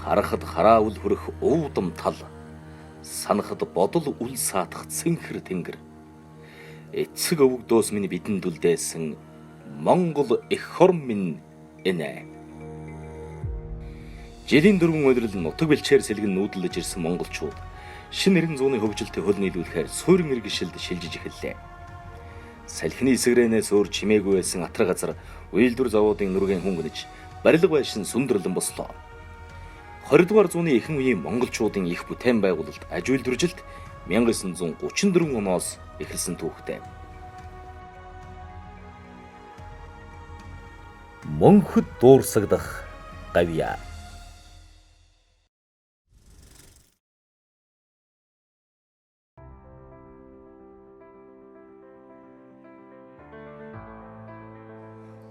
Харахад хараа үл хүрэх өвдом тал, санахад бодол үл саатах цэнхэр тэнгэр. Эцэг өвгдөөс минь бидэнд үлдээсэн Монгол эх хорн минь энэ. Жилийн дөрвөн улирал нутаг бэлчээр сэлгэн нүүдэлж ирсэн монголчууд шинэ 90 зууны хөгжилтэй хөл нийлүүлэхээр суурин иргэшилд шилжиж эхэллээ. Салхины эсгэрэнээс өөр чимээгүй байсан атар газар уйлдвар заводын нүргэн хөнгөнөж барилга байшин сүндэрлэн бослоо. 20 дугаар зууны ихэнх үеийн монголчуудын их бүтээн байгуулалт аж үйлдвэржилт 1934 оноос эхэлсэн түүхтэй. Монход дуурсагдах гавьяа.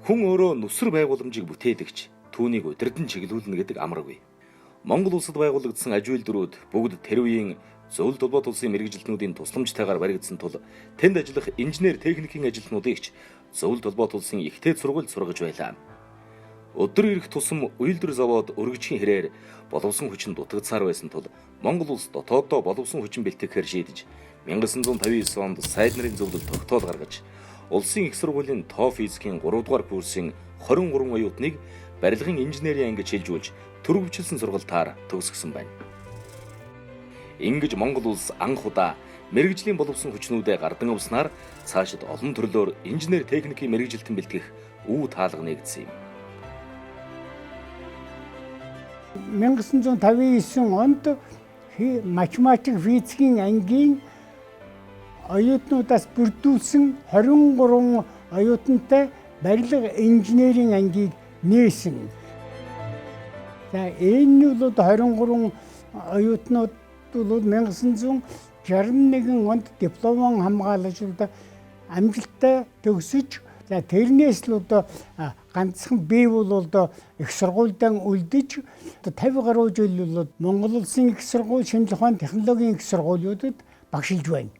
Хүн өөрөө нүсэр байгууламжийг бүтээдэгч түүнийг удирдан чиглүүлнэ гэдэг амаргүй. Монгол улсад байгуулагдсан аж үйлдвэрүүд бүгд тэр үеийн зөвлөлт толгойд улсын мэрэгжилтнүүдийн тусламжтайгаар баригдсан тул тэнд ажиллах инженер техникийн ажилтнуудыг ч зөвлөлт толгойд улсын ихтэй сургуульд сургаж байлаа. Өдөр ирэх тусам уйлдвэр завод өргөжийн хэрээр боловсон хүчин дутагдсаар байсан тул Монгол улс дотооддоо боловсон хүчин бэлтгэхээр шийдэж 1959 онд сайд нарын зөвлөлт тогтоол гаргаж улсын их сургуулийн тоо физикийн 3 дугаар курсын 23 оюутныг барилгын инженерийн ангид шилжүүлж төрөвчлсэн сургалтаар төгсгсөн байна. Ингэж Монгол улс анх удаа мэрэгжлийн боловсон хүчнүүдэд гардан авснаар цаашид олон төрлөөр инженер техникийн мэрэгжилтэн бэлтгэх үе таалга нэгдсэн юм. 1959 онд математик физикийн ангийн оюутнуудаас бүрдүүлсэн 23 оюутантай барилга инженерийн ангийг нээсэн. За энэ бол 23 оюутнууд бол 1961 онд дипломон хамгаалж амжилттай төгсөж за тэрнээс л одоо ганцхан би бол одоо их сургуультай үлдэж 50 гаруй жил бол Монгол улсын их сургууль, шинжлэх ухааны технологийн их сургуулиудад багшилж байна.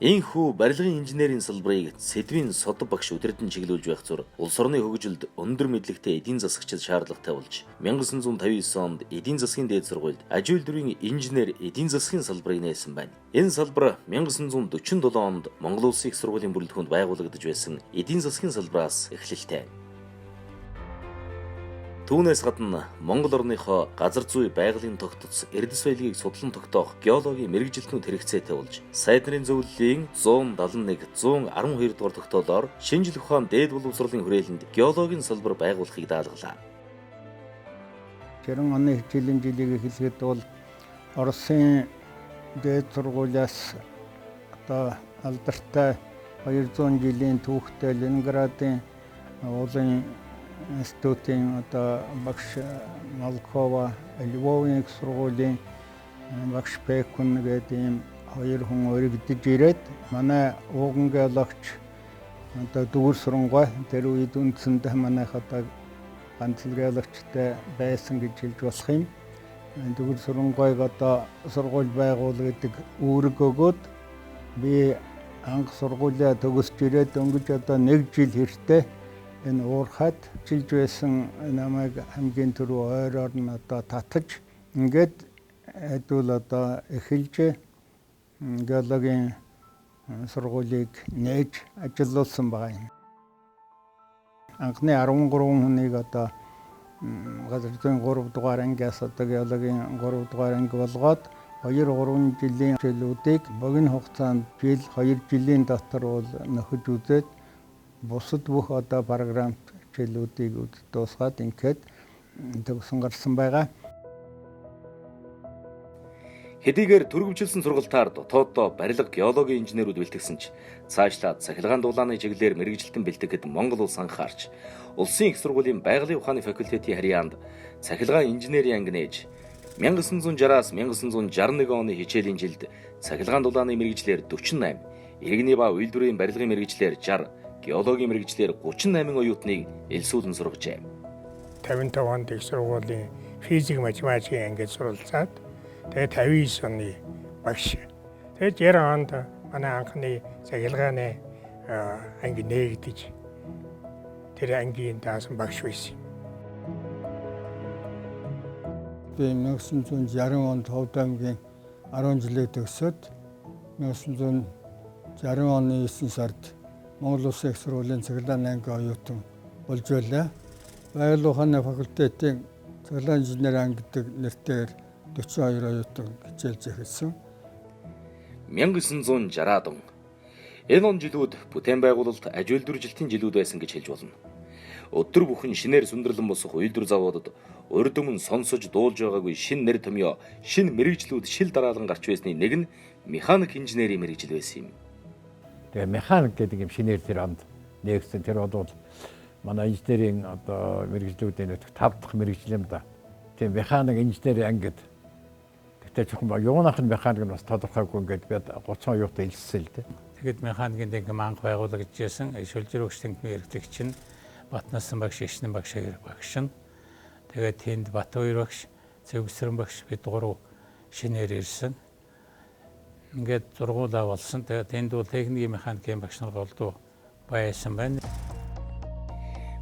Ийхүү барилгын инженерийн салбарыг сэдвийн сод багш удирдан чиглүүлж байх зур улс орны хөгжилд өндөр мэдлэгтэй эдийн засагчид шаардлагатай болж 1959 онд эдийн засгийн дээд сургуульд аж үйлдвэрийн инженер эдийн засгийн салбарыг нээсэн байна. Энэ салбар 1947 онд Монгол Улсын их сургуулийн бүрэлдэхүүнд байгуулагдаж байсан эдийн засгийн салбараас эхлэлтэй. Түүнээс гадна Монгол орныхоо газар зүй байгалийн тогтоц эрдэс соёлыг судлан тогтоох геологийн мэрэгжилтнүүд хэрэгцээтэй болж сайд нарын зөвлөлийн 171, 112 дугаар тогтоолоор шинжлэх ухааны дээд боловсролын хүрээлэнд геологийн салбар байгуулахыг даалгалаа. 90 оны жилийн жилийг эхлэхэд бол Оросын дээд сургуулиас одоо алдартай 200 жилийн түүхтэй Ленинградын уулын институтын одоо багш Малкова, Львовын их сургуулийн багш Пекун гэдэг ийм хоёр хүн өргөдөж ирээд манай ууган геологч одоо дүүр сурангүй тэр үед үндсэндээ манайх одоо ганцлог геологчтой байсан гэж хэлж болох юм. Дүүр сурангүйг одоо сургууль байгуул гэдэг үүрэг өгөөд би анх сургуулиа төгсөж ирээд өнгөж одоо 1 жил хэртэ энэ уурхад жилж байсан намайг хамгийн түрүү ойроор нь одоо татаж ингээд хэдүүл одоо эхэлж геологийн сургуулийг нээж ажиллуулсан байгаа юм. Анхны 13 хүнийг одоо газар зүйн 3 дугаар ангиас одоо геологийн 3 дугаар анги болгоод 2-3 жилийн жилүүдийг богино хугацаанд жил 2 жилийн дотор бол нөхөж үзээд бусад бүх одоо програмт хичээлүүдийг дуусгаад ингээд төгсөн гарсан байгаа. Хэдийгээр төрөвчлсэн сургалтаар дотооддоо барилга геологийн инженерүүд бэлтгэсэн ч цаашлаад цахилгаан дулааны чиглэлээр мэрэгжилтэн бэлтгэхэд Монгол улс анхаарч улсын их сургуулийн байгалийн ухааны факультетийн харьяанд цахилгаан инженерийн анги нээж 1960-аас 1961 оны хичээлийн жилд цахилгаан дулааны мэрэгчлэр 48, иргэний ба үйлдвэрийн барилгын мэрэгчлэр 60, геологийн мэрэгчлэр 38 оюутныг элсүүлэн сургажээ. 55 онд их сургуулийн физик математикийн ангид суралцаад тэгээд 59 оны багш. Тэгээд 90 онд манай анхны цахилгааны анги нээгдэж тэр ангийн даасан багш байсан. Би 1960 онд Ховд аймгийн 10 жилээ төгсөөд 1960 оны 9 сард Монгол Улсын их сургуулийн цахилгаан анги оюутан болж байлаа. Байгаль ухааны факультетийн цахилгаан инженери анги гэдэг нэртэйгээр 42 оюутан хичээлж эхэлсэн. 1960-аад он. Энэ он жилүүд бүтээн байгуулалт аж үйлдвэржилтийн жилүүд байсан гэж хэлж болно. Өдөр бүхэн шинээр сүндэрлэн босох үйлдвэр заводод урд өмнө сонсож дуулж байгаагүй шинэ нэр томьёо, шинэ мэрэгжлүүд шил дараалан гарч байсны нэг нь механик инженерийн мэрэгжил байсан юм. Тэгээ механик гэдэг юм шинээр тэр онд нэгсэн. Тэр бол манай инженерийн одоо мэрэгжлүүдийн 5 дахь мэрэгжил юм да. Тийм механик инженерийн анги гэдэг. Тэгтээ жоохон юунах нь механик нь бас тодорхойгүй ингээд би 30 оюутан хэлсэн л дээ. Тэгэд механикийн дэнгим анх байгуулагдажсэн шүлжирөгчдийн эрхлэгч нь Батнасан багш, Ишнэн багш нь. Тэгээд тэнд Батбаяр багш, Цэвгсрэн багш бид гурав шинээр ирсэн. Ингээд зургуулаа болсон. Тэгээд тэнд бол техникийн механикийн багш нар голдуу байсан байна.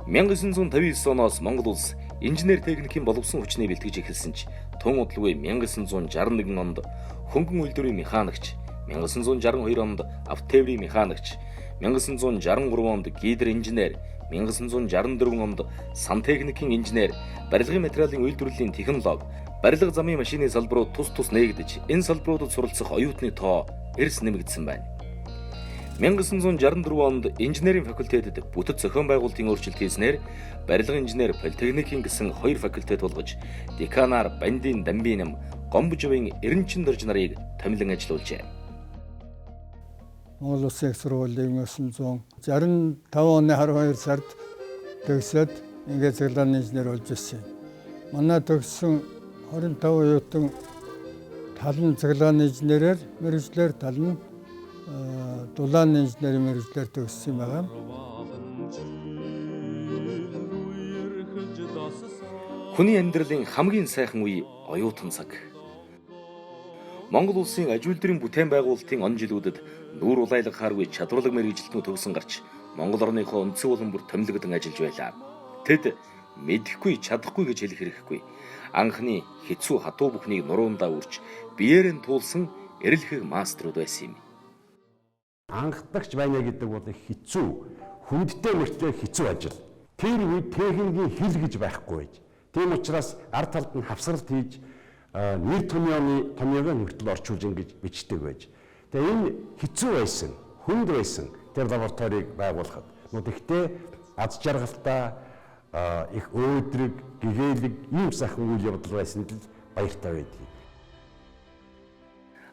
1959 оноос Монгол улс инженер техникийн боловсон хүчний бэлтгэж эхэлсэн ч тун удалгүй 1961 онд хөнгөн үйлдвэрийн механикч, 1962 онд автотеврийн механикч, 1963 онд гидр инженер, 1964 онд сантехникийн инженер, барилгын материалын үйлдвэрлэлийн технологи, барилга замын машины салбарууд тус нээгдэж, энэ салбаруудад суралцах оюутны тоо эрс нэмэгдсэн байна. 1964 онд инженерийн факультетэд бүтэц зохион байгуулалтын өөрчлөлт хийснээр барилга инженер политехникийн гэсэн хоёр факультет болгож, деканаар Бандийн Дамбинам, Гомбожовын Эренчин дорж нарыг томилон ажилуулжээ. Монгол Улсын их сургуулийн 1965 оны 12 сард төгсөөд ингээд цахилгааны инженер болж ирсэн. Манай төгссөн 25 оюутан тал нь цахилгааны инженерээр мэргэжлэр, тал нь дулааны инженерийн мэргэжлэр төгссөн юм байна. Хүний амьдралын хамгийн сайхан үе оюутан цаг. Монгол улсын аж үйлдвэрийн бүтээн байгуулалтын он жилүүдэд нүүр улайлаг хааргүй чадварлаг мэргэжилтнүүд төгсөн гарч Монгол орныхоо үндсэн улам бүр томилогдсон ажиллаж байлаа. Тэд мэдэхгүй, чадахгүй гэж хэлэх хэрэггүй. Анхны хэцүү хатуу бүхнийг нуруундаа үрж биеэр нь туулсан эрэлхэг мастеруд байсан юм. Анхдагч байна гэдэг бол их хэцүү, хүндтэй мөртлөө хэцүү ажил. Тэр үед техникийн хил гэж байхгүй байж. Тийм учраас ард талд нь хавсралт хийж нэр томьёогоо нүртэл орчуулж ингэж бичдэг байж. Тэгээ энэ хэцүү байсан, хүнд байсан тэр лабораторийг байгуулахад. Гэхдээ аз жаргалтай их өөдрөг, гэгээлэг ийм сайхан үйл явдал байсан л баяртай байдгийг.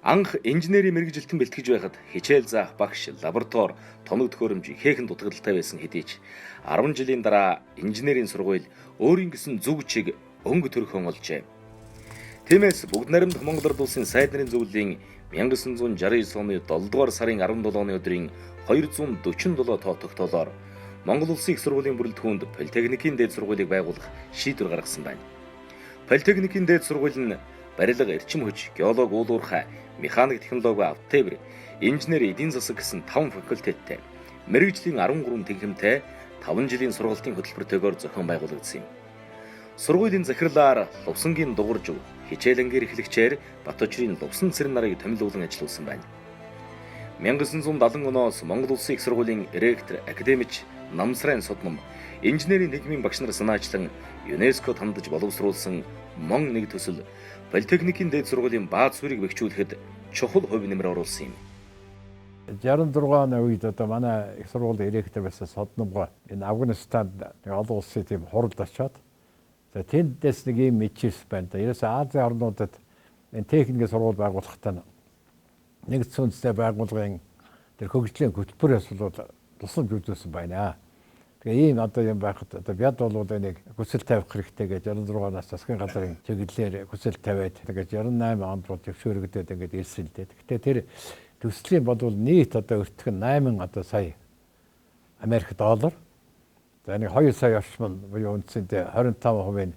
Анх инженерийн мэргэжилтэн бэлтгэж байхад хичээл заах багш, лаборатори, тоног төхөөрөмж ихэхэн дутагдaltaй байсан хэдий ч 10 жилийн дараа инженерийн сургууль өөрийн гэсэн зүг чиг өнгө төрхөн олжээ. Тиймээс бүгд найрамдах Монгол Ард улсын сайд нарын зөвлөлийн 1969 оны 7 дугаар сарын 17-ны өдрийн 247 тоо тогтоолоор Монгол Улсын их сургуулийн бүрэлдэхүүнд политехникийн дээд сургуулийг байгуулах шийдвэр гаргасан байна. Политехникийн дээд сургууль нь барилга, эрчим хүч, геолог, уулуурхай, механик технологи, автотевр, инженер, эдийн засаг гэсэн 5 факультеттэй, мэргэжлийн 13 тэнхимтэй 5 жилийн сургалтын хөтөлбөртэйгээр зохион байгуулагдсан юм. Сургуулийн захирлаар Лувсангийн дугуйжив, хичээлэнгээр эхлэгчээр Батбаярын Лувсан цэрэн нарыг томилуулан ажилуулсан байна. 1970 оноос Монгол Улсын их сургуулийн ректор, академич, намсрын судмам, инженерийн нийгмийн багш нар санаачлан ЮНЕСКО тандж боловсруулсан Мон нэг төсөл политехникийн дээд сургуулийн бааз суурийг бэхжүүлэхэд чухал хувь нэмэр оруулсан юм. 66 оны үед одоо манай их сургуулийн ректор байсан Содномгоо энэ Афганистанд олон улсын тийм хуралд очоод тэндээс нэг юм мэдчилс байна. Ерөөсөө Азийн орнуудад энэ техникийн сургууль байгуулахдаа нэгдсэн үндэсний байгууллагын тэр хөгжлийн хөтөлбөрөөс бол тусламж үзүүлсэн байна. Тэгээ ийм одоо юм байхад одоо бяд бол энийг хүсэл тавих хэрэгтэй гэж 66 нас засгийн газрын чиглэлээр хүсэл тавиад тэгээд 68 онд бол төвшөөрөгдөд ингээд ирсэн л дээ. Гэхдээ тэр төслийн бодвол нийт одоо өртөх нь 8 одоо сая Америк доллар. За нэг 2 сая орчим буюу үндсэндээ 25%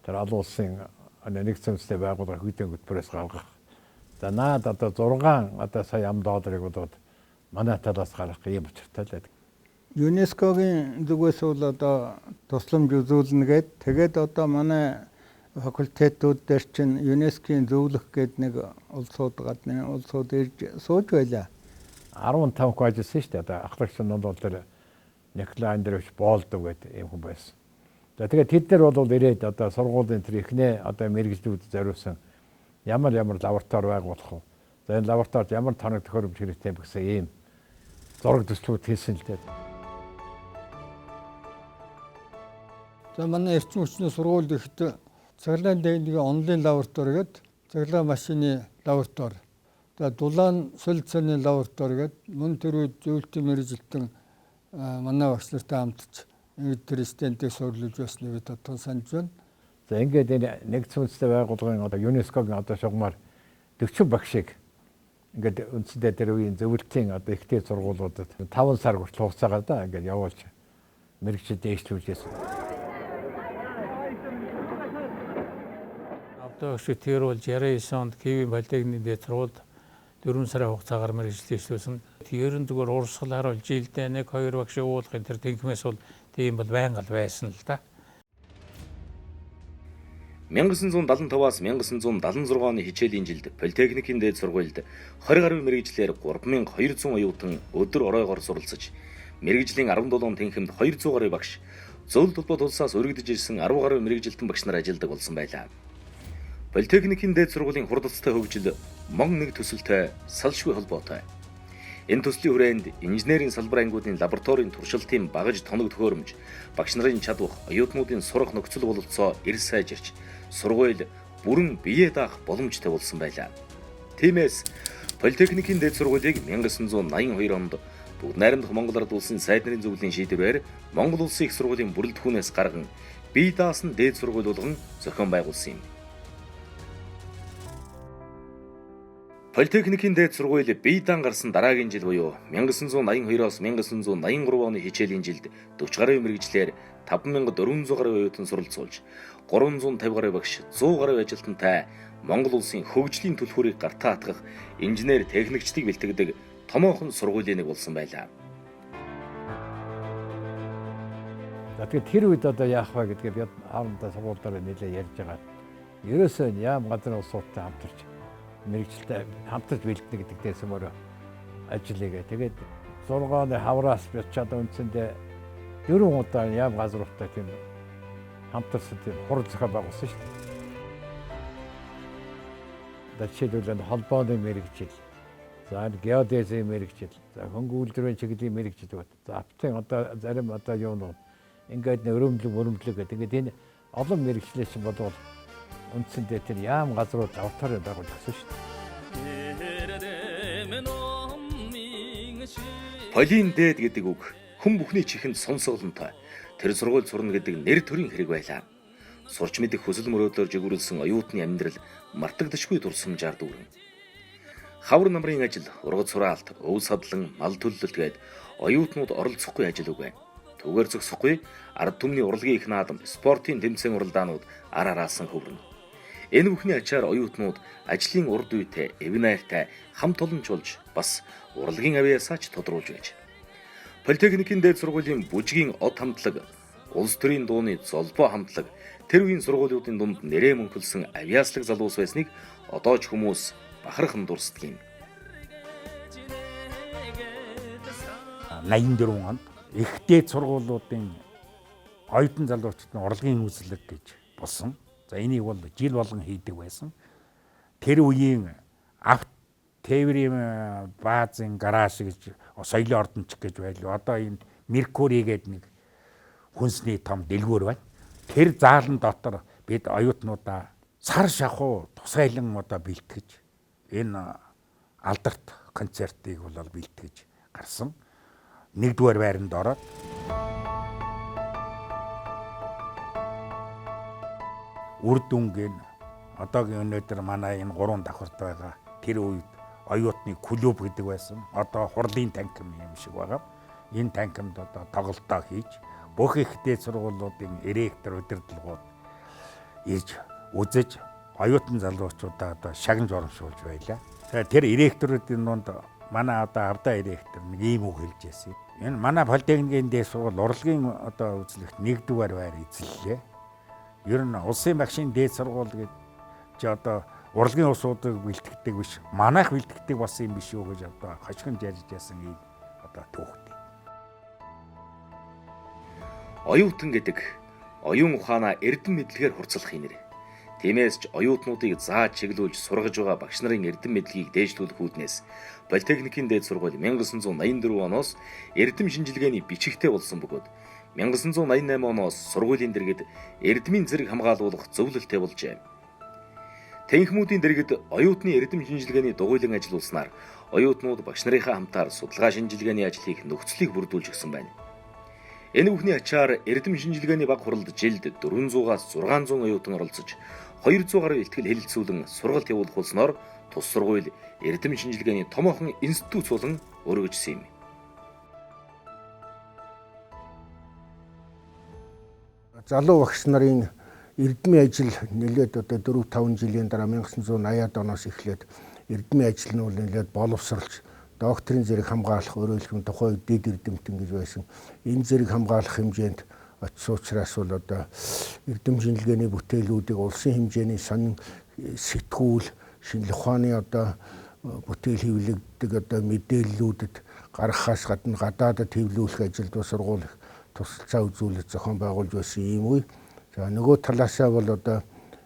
тэр олон улсын нэгдсэн үндэсний байгууллагын хөгжлийн хөтөлбөрөөс гаргах. За наад одоо 6 одоо сая $dollarыг болоод манай талаас гаргах юм учиртай л байдаг. ЮНЕСКОгийн зүгээс бол одоо тусламж үзүүлнэ гээд тэгээд одоо манай факультетууд дээр чинь ЮНЕСКО-ийн зөвлөх гээд нэг улсууд гадны улсууд ирж сууж байлаа. 15 хүн ажилласан шүү дээ. Одоо ахлагч нууд бол тэр Николай Андреевич Болдов гэдэг юм хүн байсан. За тэгээд тэд нар бол ирээд одоо сургуулийн тэр ихнээ одоо мэрэгжлүүд зориулсан ямар лаборатори байгуулах вэ? За энэ лабораторид ямар тоног төхөөрөмж хэрэгтэй гэсэн ийм зураг төслүүд хийсэн л дээ. За манай эрчим хүчний сургуульд ихдээ цахилгаан техникийн онлайн лаборатори гэдэг цахилгаан машины лаборатори. За дулаан солид цааны лаборатори гэдэг мөн тэр үед зөвлөлтийн мэрэгжилтэн манай багш нартай хамтарч тэр стендийг сурлуулж байсныг бид одоо санаж байна. За ингээд энэ нэгдсэн үндэсний байгууллагын одоо ЮНЕСКОгийн одоо шугамар 40 багшийг ингээд үндсэндээ тэр үеийн зөвлөлтийн одоо ихтэй сургуулиудад 5 сар хүртэл хугацаагаар да ингээд явуулж мэрэгчд дэвшлүүлж байсан. Одоо тэр бол 69 онд Киевийн политехникийн дээд сургуульд 4 сарын хугацаагаар мэргэжил дэвшлүүлсэн. Ерөн зүгээр урсгал харуулж жилдээ 1-2 багш уулахын тэр тэнхмээс бол тийм бол байнга байсан л да. 1975-аас 1976 оны хичээлийн жилд политехникийн дээд сургуульд 20 гаруй мэрэгчлэр 3200 оюутан өдөр оройгоор суралцж, мэрэгжлийн 17 тэнхимд 200 гаруй багш, зөвлөлт холбоот улсаас өргөдөж ирсэн 10 гаруй мэрэгжилтэн багш нар ажилладаг болсон байлаа. Политехникийн дээд сургуулийн хурдцтай хөгжил мон нэг төсөлтэй салшгүй холбоотой. Энэ төслийн хүрээнд инженерийн салбар ангиудын лабораторийн туршилтын багаж тоног төхөөрөмж, багш нарын чадвах, оюутнуудын сурах нөхцөл бололцоо эрс сайжирч, сургууль бүрэн бие даах боломжтой болсон байлаа. Тиймээс политехникийн дээд сургуулийг 1982 онд бүгд найрамдах Монгол Ард улсын сайд нарын зөвлөлийн шийдвэрээр Монгол Улсын их сургуулийн бүрэлдэхүүнээс гарган бие даасан дээд сургууль болгон зохион байгуулсан юм. Политехникийн дээд сургууль бие даан гарсан дараагийн жил буюу 1982-оос 1983 оны хичээлийн жилд 40 гаруй мэрэгчлэр 5400 гаруй оюутан суралцуулж, 350 гаруй багш, 100 гаруй ажилтнтай Монгол улсын хөгжлийн түлхүүрийг гартаа хатгах инженер техникчдыг бэлтгэдэг томоохон сургуулийн нэг болсон байлаа. За тэгээд тэр үед одоо яах вэ гэдгээр харамдаа сургуулиудаар нэлээд ярьж байгаа. Ерөөсөө яам газар улсуудтай хамтарч мэрэгчлээ хамтарч бэлдэнэ гэдэг дэсмээр ажиллагаа. Тэгээд 6 оны хавраас бичээд үндсэндээ 4 удаа яам газруудтай тийм хамтарсан тийм хурд зохион байгуулсан шүү дээ. Жишээлбэл холбооны мэрэгжил, за геодезийн мэрэгжил, за хөнгө үйлдвэрийн чиглэлийн мэрэгжил байна. За аптын одоо зарим одоо юунууд ингээд өрөмжлөг гэдэг энэ олон мэрэгчлээ чинь бодвол үндсэндээ тэр яам газрууд авторын байгуулагдсан шүү дээ. Полин дээд гэдэг үг хүн бүхний чихэнд сонсголонтой. Тэр сургууль сурна гэдэг нэр төрийн хэрэг байлаа. Сурч мэдэх хүсэл мөрөөдлөөр жигүүрлсэн оюутны амьдрал мартагдашгүй дурсамжаар дүүрэн. Хавар намрын ажил, ургац сураалт, өв садлан, мал төлөлт гээд оюутнууд оролцохгүй ажил үгүй. Түгээр зогсохгүй ард түмний урлагийн их наадам, спортын тэмцээн уралдаанууд ар араасан хөврөн. Энэ бүхний ачаар оюутнууд ажлын урд үйтэй, эв найртай хамт олончулж бас урлагийн авьяасаа ч тодруулж байж. Политехникийн дээд сургуулийн бүжгийн од хамтлаг, улс төрийн дууны золбоо хамтлаг, тэр үеийн сургуулиудын дунд нэрээ мөнхөлсөн авьяаслаг залуус байсныг одоо ч хүмүүс бахархан дурсдаг юм. 84 онд их дээд сургуулиудын оюутан залуучдын урлагийн үзлэг гэж болсон. За энийг бол жил болгон хийдэг байсан. Тэр үеийн авт тээврийн баазын гараж гэж соёлын ордонч гэж байлаа. Одоо энэ Меркури гэдэг нэг хүнсний том дэлгүүр байна. Тэр заалан дотор бид оюутнуудаа сар шахуу тусгайлан одоо бэлтгэж энэ алдарт концертыг бол бэлтгэж гарсан. Нэгдүгээр байранд ороод үр дүнгийн одоогийн өнөөдөр манай энэ 3 давхарт байгаа тэр үед оюутны клуб гэдэг байсан. Одоо хурлын танхим юм шиг байгаа. Энэ танхимд одоо тоглолтоо хийж бүх их дээд сургуулиудын ректор удирдлагууд ирж үзэж оюутан залуучуудаа одоо шагнаж оромшуулж байлаа. Тэр ректоруудын донд манай одоо авдаа ректор нэг ийм үг хэлж байсан. Энэ манай политехникийн дээд сургууль урлагийн одоо үзлэгт 1-р байр эзэллээ. Ер нь улсын багшийн дээд сургууль гэж одоо урлагийн усуудыг бэлтгэдэг биш. Манайх бэлтгэдэг болсон юм биш үү гэж одоо хожигон ярьж яасан ийм одоо түүхтэй. Оюутан гэдэг оюун ухаанаа эрдэм мэдлэгээр хурцлах нэр. Тиймээс ч оюутнуудыг зааж чиглүүлж сургаж байгаа багш нарын эрдэм мэдлэгийг дээшлүүлэх үүднээс Политехникийн дээд сургууль 1984 оноос эрдэм шинжилгээний бичигтэй болсон бөгөөд 1988 оноос сургуулийн дэргэд эрдмийн зэрэг хамгаалуулах зөвлөлттэй болжээ. Танхимуудын дэргэд оюутны эрдэм шинжилгээний дугуйлан ажиллуулснаар оюутнууд багш нарынхаа хамтаар судалгаа шинжилгээний ажлыг нөхцөлийг бүрдүүлж өгсөн байна. Энэ бүхний ачаар эрдэм шинжилгээний баг хуралд жилд 400-аас 600 оюутан оролцож 200 гаруй ихтгэл хэлэлцүүлэн сургалт явуулах болсноор тус сургууль эрдэм шинжилгээний томоохон институт болон өргөжсөн юм. Залуу багш нарын эрдмийн ажил нэлээд одоо 4-5 жилийн дараа 1980-ад оноос эхлээд эрдмийн ажил нь бол нэлээд боловсролж докторийн зэрэг хамгаалах өөрөөр тухай дэд эрдэмтэн гэж байсан. Энэ зэрэг хамгаалах хэмжээнд очсон учраас бол одоо эрдэм шинжилгээний бүтээлүүдийг улсын хэмжээний сонин сэтгүүл, шинжлэх ухааны одоо бүтээл хэвлэгддэг одоо мэдээллүүдэд гаргахаас гадна гадаадад хэвлүүлэх ажилд сургууль тусалцаа үзүүлэлт зохион байгуулж байсан юм уу. За нөгөө талаасаа бол одоо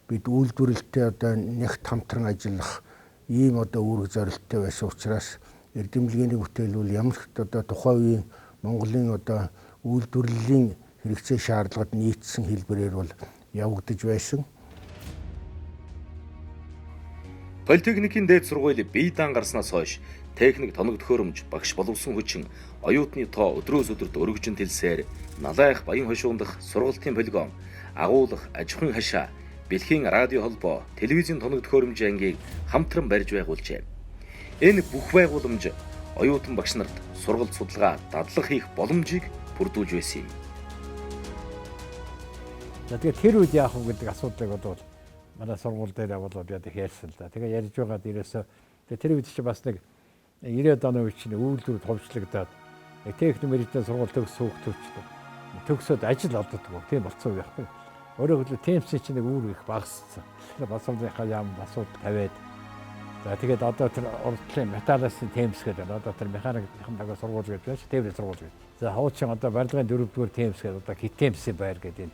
бид үйлдвэрлэлтэй одоо нягт хамтран ажиллах ийм одоо үүрэг зорилттой байсан учраас эрдэмлэгээний бүтээлүүл ямар ч одоо тухайн үеийн Монголын одоо үйлдвэрлэлийн хэрэгцээ шаардлагад нийцсэн хэлбэрээр бол явагдаж байсан. Политехникийн дээд сургууль бие даан гарснаас хойш техник тоног төхөөрөмж багш боловсон хүчин оюутны тоо өдрөөс өдөрт өргөжин тэлсээр налайх баян хошуундах сургалтын полигон агуулах аж ахуйн хашаа бэлхийн радио холбоо телевизийн тоног төхөөрөмжийн ангийг хамтран барьж байгуулжээ. Энэ бүх байгууламж оюутан багш нарт сургалт судалгаа дадлаг хийх боломжийг бүрдүүлж байсан юм. За тэгээд тэр үед яах вэ гэдэг асуудлыг бол манай сургууль дээр болоод яд их ярьсан л да. Тэгээ ярьж байгаа дээрээс тэр үед чи бас нэг 90-ад оны үед чинь үйлдвэр товчлогдоод техник мэргэжлийн сургууль төгссөн хүүхдүүд төгсөөд ажил олддог. Тийм болцсон байх тийм. Өөрөөр хэлбэл темсийн чинь нэг үүрэг их багассан. Боловсролынхаа яам асуудал тавиад за тэгээд одоо тэр урдлын металлын темс гэдэг одоо тэр механикийн дагаа сургууль гэж байна. Тээврийн сургууль гэж. За хуучин одоо барилгын 4-р темс гэдэг одоо хит темсийн байр гэдэг.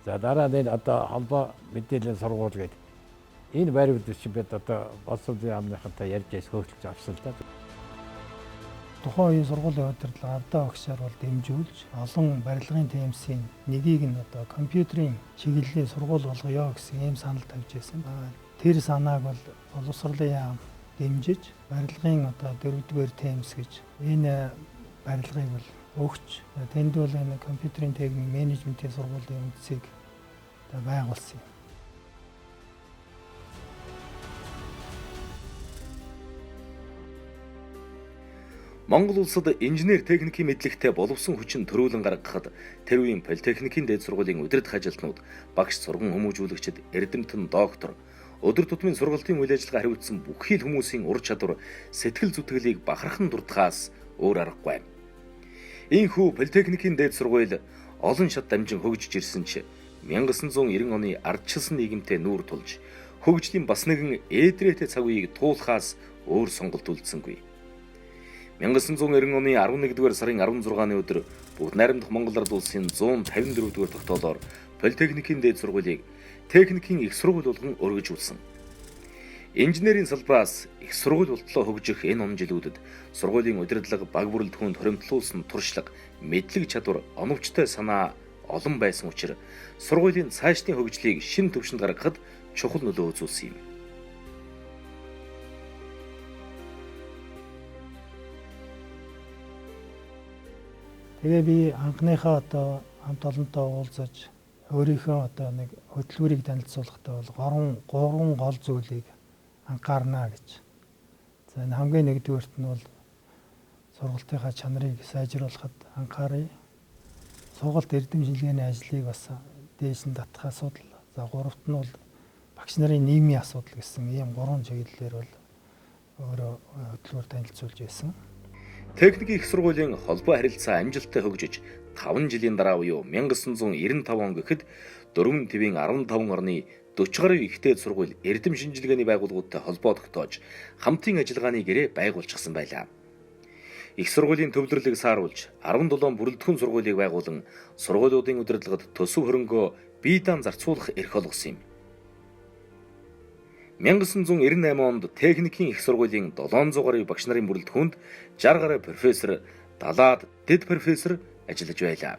За дараа нь одоо холбоо мэдээллийн сургууль гэдэг. Энэ байрууд чинь бид одоо боловсролын яамныхантай ярьж хөөцөлж авсан л да. Тухайн үеийн сургуулийн удирдлага ардаа багшаар бол дэмжүүлж олон барилгын темсийн нэгийг нь одоо компьютерийн чиглэлийн сургууль болгоё гэсэн ийм санал тавьж байсан. Тэр санааг бол боловсролын яам дэмжиж барилгын одоо 4-р темс гэж энэ барилгыг бол өгч тэнд бол энэ компьютерийн техник менежментийн сургуулийн үндсийг одоо байгуулсан юм. Монгол улсад инженер техникийн мэдлэгтэй боловсон хүчин төрүүлэн гаргахад тэр үеийн Политехникийн дээд сургуулийн удирдах ажилтнууд, багш сурган хүмүүжүүлэгчид, эрдэмтэн, доктор, өдөр тутмын сургалтын үйл ажиллагаа хариуцсан бүх хил хүмүүсийн ур чадвар, сэтгэл зүтгэлийг бахархан дурдахаас өөр аргагүй. Ийхүү Политехникийн дээд сургууль олон шат дамжин хөгжиж ирсэн ч 1990 оны ардчилсан нийгэмтэй нүүр тулж хөгжлийн бас нэгэн ээдрээтэй цаг үеийг туулахаас өөр сонголт үлдсэнгүй. 1990 оны 11-р сарын 16-ны өдөр бүгд найрамдах Монгол Ард улсын 154-р тогтоолоор Политехникийн дээд сургуулийг техникийн их сургууль болгон өргөжүүлсэн. Инженерийн салбараас их сургууль болтлоо хөгжих энэ он жилүүдэд сургуулийн удирдлага баг бүрэлд хүнд хоримтлуулсан туршлага, мэдлэг чадвар, оновчтой санаа олон байсан учраас сургуулийн цаашдын хөгжлийг шин түвшинд гаргахад чухал нөлөө үзүүлсэн юм. Тэгээ би анхныхаа одоо хамт олонтой уулзаж өөрийнхөө одоо нэг хөтөлбөрийг танилцуулахдаа бол 3 гол зүйлийг анхаарна гэж. За энэ хамгийн нэгдүгээрт нь бол сургалтынхаа чанарыг сайжруулахад анхааръя. Сургалт эрдэм шинжилгээний ажлыг бас дээш нь татах асуудал. За гуравт нь бол багш нарын нийгмийн асуудал гэсэн ийм 3 чиглэлээр бол өөрөө хөтөлбөр танилцуулж байсан. Техникийн их сургуулийн холбоо харилцаа амжилттай хөгжиж 5 жилийн дараа буюу 1995 он гэхэд 4 твийн 15 орны 40 гаруй ихтэй сургууль эрдэм шинжилгээний байгууллагуудтай холбоо тогтоож хамтын ажиллагааны гэрээ байгуулчихсан байлаа. Их сургуулийн төвлөрлөг сааруулж 17 бүрэлдэхүүн сургуулийг байгуулан сургуулиудын удирдлагад төсөв хөрөнгөө бие даан зарцуулах эрх олгосон юм. 1998 онд техникийн их сургуулийн 700 гаруй багш нарын бүрэлдэхүүнд 60 гаруй профессор, 70-аад дэд профессор ажиллаж байлаа.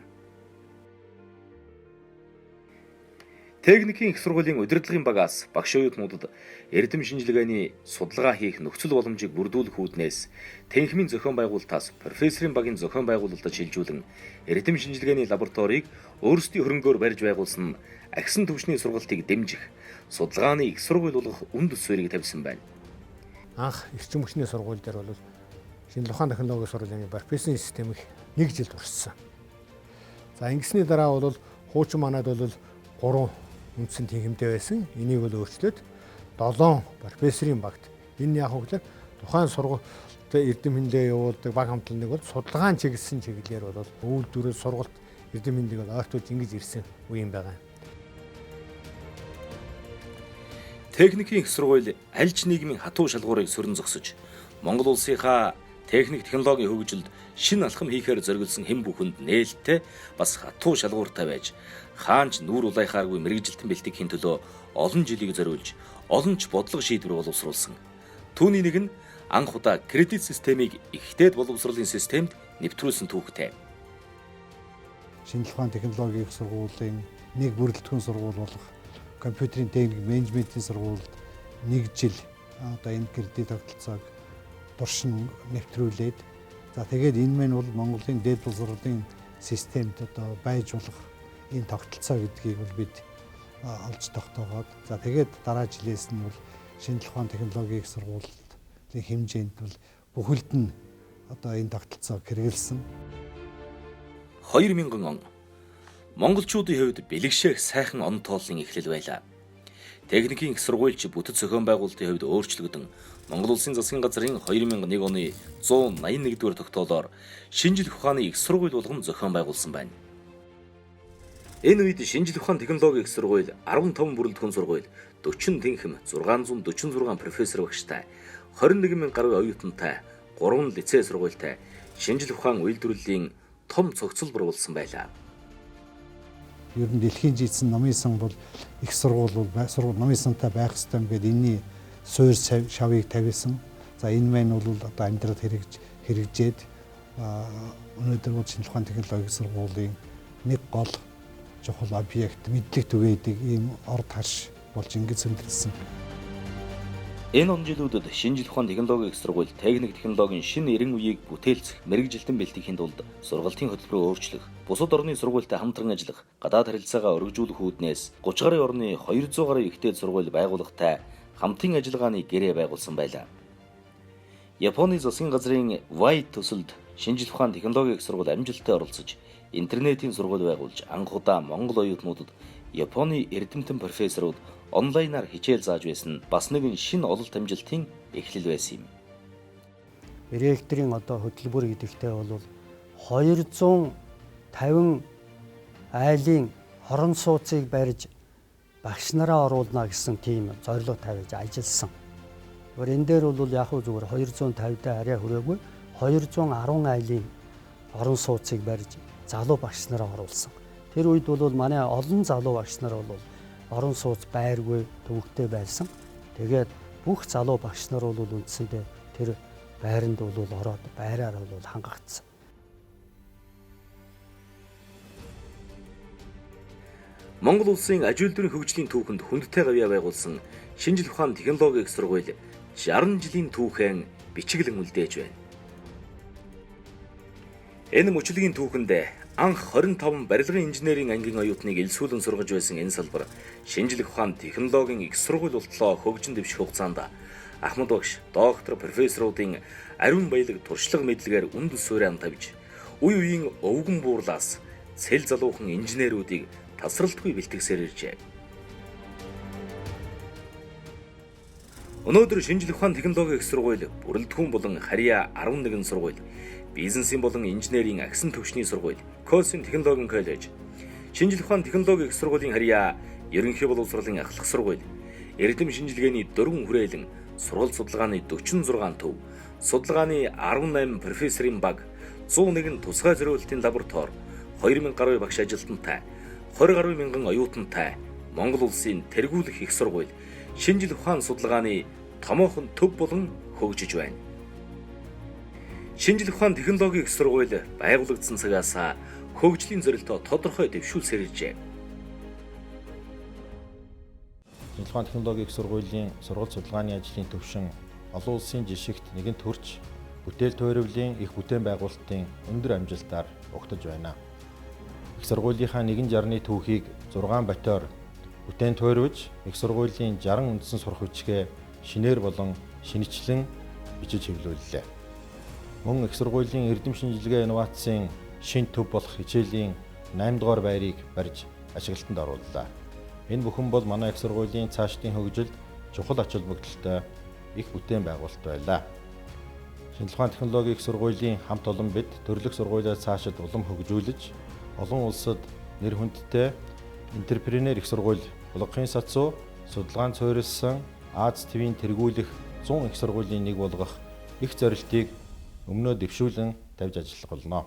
Техникийн их сургуулийн удирдлагын багаас багш оюутнуудад эрдэм шинжилгээний судалгаа хийх нөхцөл боломжийг бүрдүүлэх үүднээс Тэнхимийн зохион байгуулалтаас профессорын багийн зохион байгуулалтад шилжүүлэн эрдэм шинжилгээний лабораторийг өөрсдийн хөрөнгөөр барьж байгуулсан агсан түвшний сургалтыг дэмжих судалгааны их сургууль болох үнд суурийг тавьсан байна. Анх эрчим хүчний сургууль дээр бол шинжлэх ухааны технологийн сургуулийн профессорын системийг 1 жил туршсан. За ингэсний дараа бол хуучин манайд бол 3 үндсэн тэнхимтэй байсан. Энийг бол өөрчлөөд 7 профессорын багт. Энэ яг хөглөө тухайн сургуульд эрдэм хэмжээ явуулдаг баг хамтлагыг бол судалгаан чиглэсэн чиглэлээр бол үйлдвэрэл сургалт эрдэм хэмжээг бол ойртуулж ингэж ирсэн үе юм байгаа. Техникийн их сургууль аль ч нийгмийн хатуу шалгуурыг сөрөн зогсож Монгол улсынхаа техник технологийн хөгжилд шинэ алхам хийхээр зориулсан хэм бүхэнд нээлттэй бас хатуу шалгууртай байж хаанч нүүр улайхааргүй мэрэгжилтэн бэлтгэхийн төлөө олон жилийг зориулж олон ч бодлого шийдвэр боловсруулсан. Түүний нэг нь анх удаа кредит системийг ихтэйд боловсруулалтын системд нэвтрүүлсэн түүхтэй. Шинжлэх ухааны технологийн их сургуулийн нэг бүрэлдэхүүн сургууль болох компьютерийн техник менежментийн сургуульд 1 жил одоо энэ кредит тогтолцоог туршин нэвтрүүлээд за тэгээд энэ мань бол Монголын дээд боловсролын системд одоо байж болох энэ тогтолцоо гэдгийг бол бид олж тогтоогоод за тэгээд дараа жилээс нь бол шинжлэх ухааны технологийн их сургуулийн хэмжээнд бол бүхэлд нь одоо энэ тогтолцоог хэрэгэлсэн. 2000 он монголчуудын хувьд бэлэгшээх сайхан он тооллын эхлэл байлаа. Техникийн их сургуульч бүтэц зохион байгуулалтын хувьд өөрчлөгдөн Монгол Улсын засгийн газрын 2001 оны 181-р тогтоолоор шинжлэх ухааны их сургууль болгон зохион байгуулсан байна. Энэ үед шинжлэх ухааны технологийн их сургууль 15 бүрэлдэхүүн сургууль, 40 тэнхим, 646 профессор багштай, 21,000 гаруй оюутантай, 3 лицей сургуультай шинжлэх ухааны үйлдвэрлэлийн том цогцлбор болсон байлаа. Ер нь дэлхийн жийдсэн номын сан бол их сургууль бол номын сантай байх ёстой юм гээд энэний суурь шавыг тавьсан. За энэ маань бол одоо амьдралд хэрэгжээд өнөөдөр бол шинжлэх ухааны технологийн сургуулийн нэг гол чухал объект мэдлэг түгээдэг ийм орд харш болж ингэж сөндөрлсөн. Энэ он жилүүдэд шинжлэх ухааны технологийн их сургууль техник технологийн шинэ 90 үеийг бүтээлцэх мэрэгжилтэн бэлтгэхийн тулд сургалтын хөтөлбөрөөр өөрчлөх, бусад орны сургуультай хамтран ажиллах, гадаад харилцаагаа өргөжүүлэх үүднээс 30 гаруй орны 200 гаруй ихтэй сургууль байгуулгатай хамтын ажиллагааны гэрээ байгуулсан байлаа. Японы засгийн газрын Вайт төсөлд шинжлэх ухааны технологийн их сургууль амжилттай оролцож, интернетийн сургууль байгуулж анх удаа Монгол оюутнуудад Японы эрдэмтэн профессорууд онлайнаар хичээл зааж байсан бас нэгэн шинэ ололт амжилтын эхлэл байсан юм. Ректорын одоо хөтөлбөр гэдэгтэй бол 250 айлын хорон сууцыг барьж багш нараа оруулна гэсэн тийм зорилго тавьж ажилласан. Энэ дээр бол яг зүгээр 250-тай арай хүрээгүй 210 айлын хорон сууцыг барьж залуу багш нараа оруулсан. Тэр үед бол манай олон залуу багш нар бол орон сууц байргүй төвөгтэй байсан. Тэгээд бүх залуу багш нар бол үндсэндээ тэр байранд бол ороод байраар бол хангагдсан. Монгол улсын аж үйлдвэрийн хөгжлийн түүхэнд хүндтэй гавьяа байгуулсан шинжлэх ухааны технологийн их сургууль 60 жилийн түүхэн бичиглэн үлдээж байна. Энэ мөчлөгийн түүхэнд анх 25 барилгын инженерийн ангийн оюутныг элсүүлэн сургаж байсан энэ салбар шинжлэх ухааны технологийн их сургууль болтлоо хөгжин дэвших хугацаанд Ахмад багш, доктор, профессоруудын ариун баялаг туршлага мэдлэгээр үнд суурьан тавьж, үе үеийн өвгөн буурлаас цэл залуухан инженеруудыг тасралтгүй бэлтгэсээр иржээ. Өнөөдөр шинжлэх ухааны технологийн их сургууль бүрэлдэхүүн болон харьяа 11 сургууль, бизнесийн болон инженерийн агсан төвчний сургууль, Колсын технологийн коллеж, шинжлэх ухааны технологийн их сургуулийн харьяа ерөнхий боловсролын ахлах сургууль, эрдэм шинжилгээний 4 хүрээлэн, сургалт судалгааны 46 төв, судалгааны 18 профессорын баг, 101 тусгай зориулалтын лаборатори, 2000 гаруй багш ажилтнтай, 20 гаруй мянган оюутантай Монгол улсын тэргүүлэх их сургууль, шинжлэх ухааны судалгааны томоохон төв болон хөгжиж байна. Шинжлэх ухааны технологийн их сургууль байгуулагдсан цагаас хөгжлийн зорилтоо тодорхой дэвшүүлсээр иржээ. Шинжлэх ухааны технологийн их сургуулийн сургалт судалгааны ажлын төвшин олон улсын жишгт нэгэнт хүрч бүтээл тойрволын их бүтээн байгуулалтын өндөр амжилтаар угтаж байна. Их сургуулийнхаа нэгэн жарны түүхийг 6 ботоор бүтээн тойрвож их сургуулийн 60 үндсэн сурах хүчгээ шинээр болон шинэчлэн бичиж хэвлүүллээ. Мөн их сургуулийн эрдэм шинжилгээ инновацийн шин төв болох хичээлийн 8 дугаар байрыг барьж ашиглалтанд орууллаа. Энэ бүхэн бол манай их сургуулийн цаашдын хөгжилд чухал ач холбогдолтой их бүтээн байгуулалт байлаа. Шинжлэх ухааны технологийн их сургуулийн хамт олон бид төрлөх сургуулиас цаашид улам хөгжүүлж, олон улсад нэр хүндтэй энтерпренер их сургууль Булгахын сацуу судалгаанд суурилсан Аз ТV-ийн тэргүүлэх 100 их сургуулийн нэг болгох их зорилтыг өмнөө дэвшүүлэн тавьж ажиллах болно.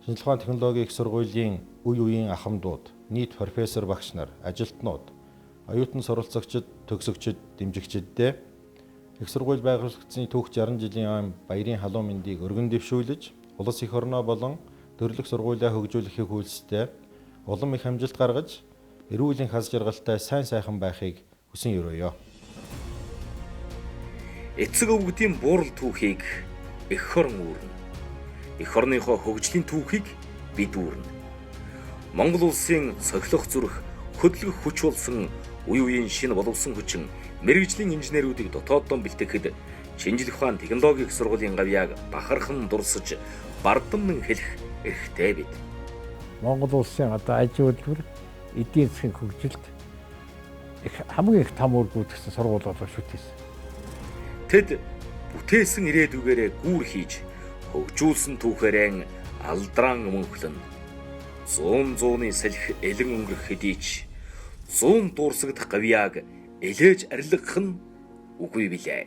Шинжлэх ухааны технологийн их сургуулийн үе үеийн ахмадууд, нийт профессор багш нар, ажилтнууд, оюутан суралцагчид, төгсөгчид, дэмжигчиддээ их сургууль байгуулагдсны түүх 60 жилийн ам баярын халуун мэндийг өргөн дэвшүүлж, улс эх орноо болон төрлөх сургуулиа хөгжүүлэхийг хүлцтэй улам их амжилт гаргаж, эрүүлийн хаз жаргалтай сайн сайхан байхыг хүсэн өрөөё. Эцэг өвгдийн буурал түүхийг эх орн үүрнэ. Эх орныхоо хөгжлийн түүхийг бид үүрнэ. Монгол улсын цохилох зүрх, хөдөлгөх хүч болсон үе үеийн шинэ боловсон хүчин, мэрэгжлийн инженерүүдийг дотооддон бэлтгэхэд шинжлэх ухааны технологийн их сургуулийн гавьяаг бахархан дурсаж, бардамнан хэлэх эрхтэй бид. Монгол улсын одоо аж үйлдвэр, эдийн засгийн хөгжилд их хамгийн их том үр гүйцэтгэсэн сургууль болов шүтээс. Тэд бүтээсэн ирээдүгээрээ гүүр хийж, хөгжүүлсэн түүхээрээ алдран мөнхлөн 100 салхи элен өнгөрөх хэдий ч 100 дуурсагдах гавьяаг элээж арилгах нь үгүй билээ.